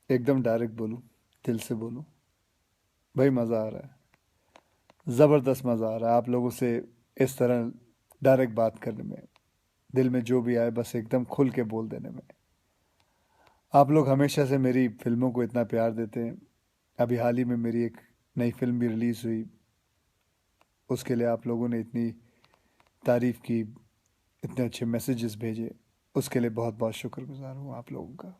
एकदम डायरेक्ट बोलूं, दिल से बोलूं, भाई मज़ा आ रहा है, ज़बरदस्त मज़ा आ रहा है आप लोगों से इस तरह डायरेक्ट बात करने में। दिल में जो भी आए बस एकदम खुल के बोल देने में। आप लोग हमेशा से मेरी फिल्मों को इतना प्यार देते हैं। अभी हाल ही में मेरी एक नई फिल्म भी रिलीज़ हुई, उसके लिए आप लोगों ने इतनी तारीफ़ की, इतने अच्छे मैसेजेस भेजे, उसके लिए बहुत बहुत शुक्रगुजार हूँ आप लोगों का।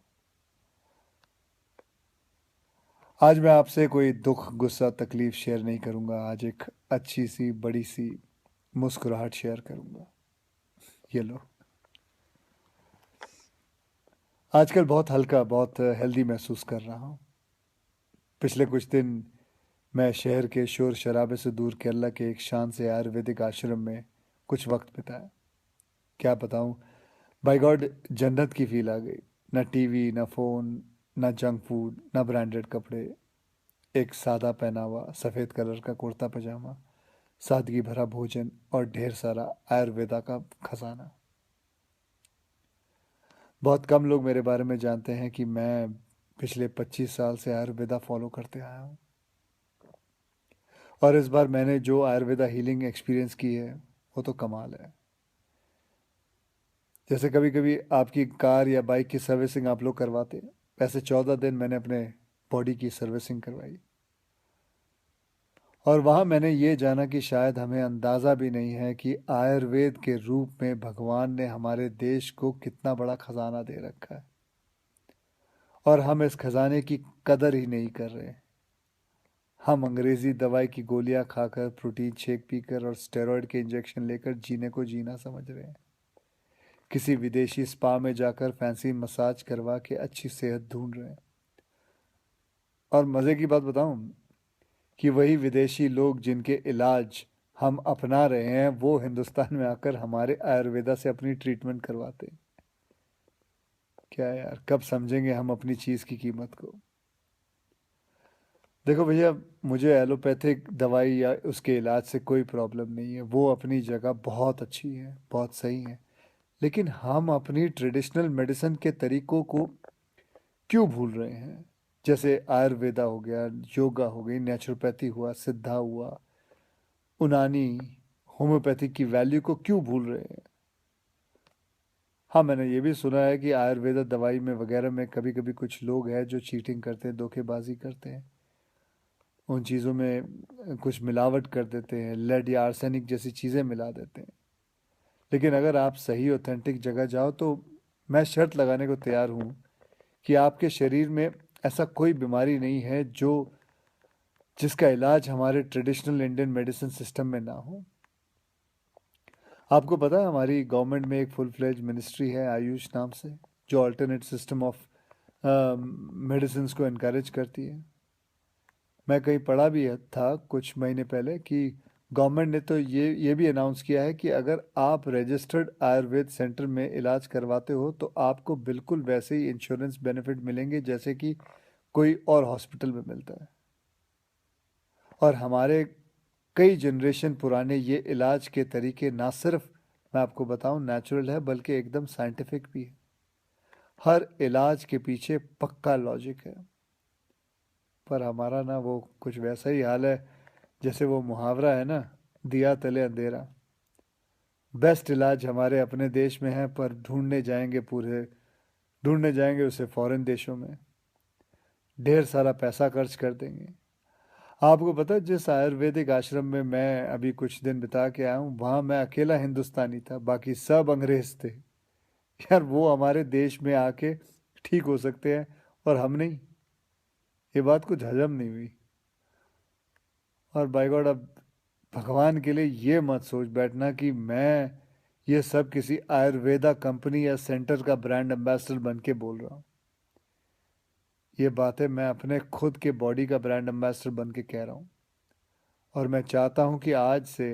आज मैं आपसे कोई दुख गुस्सा तकलीफ़ शेयर नहीं करूँगा, आज एक अच्छी सी बड़ी सी मुस्कुराहट शेयर करूँगा। ये लो। आजकल बहुत हल्का, बहुत हेल्दी महसूस कर रहा हूँ। पिछले कुछ दिन मैं शहर के शोर शराबे से दूर केरला के एक शांत से आयुर्वेदिक आश्रम में कुछ वक्त बिताया। क्या बताऊँ, बाय गॉड जन्नत की फील आ गई। ना टीवी, ना फ़ोन, ना जंक फूड, ना ब्रांडेड कपड़े, एक सादा पहनावा, सफ़ेद कलर का कुर्ता पजामा, सादगी भरा भोजन और ढेर सारा आयुर्वेदा का खजाना। बहुत कम लोग मेरे बारे में जानते हैं कि मैं पिछले 25 साल से आयुर्वेदा फॉलो करते आया हूँ। और इस बार मैंने जो आयुर्वेदा हीलिंग एक्सपीरियंस की है वो तो कमाल है। जैसे कभी कभी आपकी कार या बाइक की सर्विसिंग आप लोग करवाते हैं, वैसे 14 दिन मैंने अपने बॉडी की सर्विसिंग करवाई। और वहाँ मैंने ये जाना कि शायद हमें अंदाज़ा भी नहीं है कि आयुर्वेद के रूप में भगवान ने हमारे देश को कितना बड़ा खजाना दे रखा है, और हम इस खजाने की कदर ही नहीं कर रहे। हम अंग्रेज़ी दवाई की गोलियां खाकर, प्रोटीन शेक पीकर और स्टेरॉयड के इंजेक्शन लेकर जीने को जीना समझ रहे हैं। किसी विदेशी स्पा में जाकर फैंसी मसाज करवा के अच्छी सेहत ढूंढ रहे हैं। और मज़े की बात बताऊं, कि वही विदेशी लोग जिनके इलाज हम अपना रहे हैं वो हिंदुस्तान में आकर हमारे आयुर्वेदा से अपनी ट्रीटमेंट करवाते हैं। क्या यार, कब समझेंगे हम अपनी चीज़ की कीमत को। देखो भैया, मुझे एलोपैथिक दवाई या उसके इलाज से कोई प्रॉब्लम नहीं है, वो अपनी जगह बहुत अच्छी है, बहुत सही है। लेकिन हम अपनी ट्रेडिशनल मेडिसिन के तरीकों को क्यों भूल रहे हैं? जैसे आयुर्वेदा हो गया, योगा हो गई, नेचुरोपैथी हुआ, सिद्धा हुआ, उनानी, होम्योपैथी की वैल्यू को क्यों भूल रहे हैं? हाँ, मैंने ये भी सुना है कि आयुर्वेदा दवाई में वगैरह में कभी कभी कुछ लोग हैं जो चीटिंग करते हैं, धोखेबाजी करते हैं, उन चीज़ों में कुछ मिलावट कर देते हैं, लेड या आर्सेनिक जैसी चीज़ें मिला देते हैं। लेकिन अगर आप सही ऑथेंटिक जगह जाओ तो मैं शर्त लगाने को तैयार हूँ कि आपके शरीर में ऐसा कोई बीमारी नहीं है जो जिसका इलाज हमारे ट्रेडिशनल इंडियन मेडिसिन सिस्टम में ना हो। आपको पता है हमारी गवर्नमेंट में एक फुल फ्लेज मिनिस्ट्री है आयुष नाम से, जो अल्टरनेट सिस्टम ऑफ मेडिसिन को इनकरेज करती है। मैं कहीं पढ़ा भी था कुछ महीने पहले कि गवर्नमेंट ने तो ये भी अनाउंस किया है कि अगर आप रजिस्टर्ड आयुर्वेद सेंटर में इलाज करवाते हो तो आपको बिल्कुल वैसे ही इंश्योरेंस बेनिफिट मिलेंगे जैसे कि कोई और हॉस्पिटल में मिलता है। और हमारे कई जनरेशन पुराने ये इलाज के तरीके ना सिर्फ, मैं आपको बताऊं, नेचुरल है बल्कि एकदम साइंटिफिक भी है। हर इलाज के पीछे पक्का लॉजिक है। पर हमारा ना वो कुछ वैसा ही हाल है जैसे वो मुहावरा है ना, दिया तले अंधेरा। बेस्ट इलाज हमारे अपने देश में है पर ढूंढने जाएंगे उसे फॉरेन देशों में, ढेर सारा पैसा खर्च कर देंगे। आपको पता है जिस आयुर्वेदिक आश्रम में मैं अभी कुछ दिन बिता के आया हूँ, वहाँ मैं अकेला हिंदुस्तानी था, बाकी सब अंग्रेज थे। यार, वो हमारे देश में आके ठीक हो सकते हैं और हम नहीं। ये बात कुछ हजम नहीं हुई। और बाय गॉड, अब भगवान के लिए ये मत सोच बैठना कि मैं ये सब किसी आयुर्वेदा कंपनी या सेंटर का ब्रांड एम्बेसडर बन के बोल रहा हूँ। ये बातें मैं अपने खुद के बॉडी का ब्रांड एम्बेसडर बन के कह रहा हूँ। और मैं चाहता हूँ कि आज से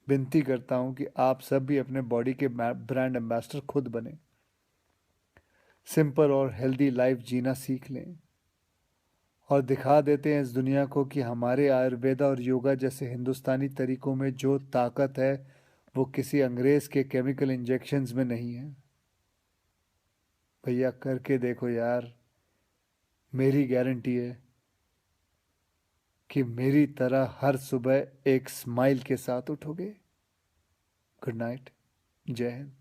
विनती करता हूँ कि आप सब भी अपने बॉडी के ब्रांड एम्बेसडर खुद बने, सिंपल और हेल्दी लाइफ जीना सीख लें और दिखा देते हैं इस दुनिया को कि हमारे आयुर्वेदा और योगा जैसे हिंदुस्तानी तरीकों में जो ताकत है वो किसी अंग्रेज के केमिकल इंजेक्शंस में नहीं है। भैया करके देखो यार, मेरी गारंटी है कि मेरी तरह हर सुबह एक स्माइल के साथ उठोगे। Good night. जय हिंद।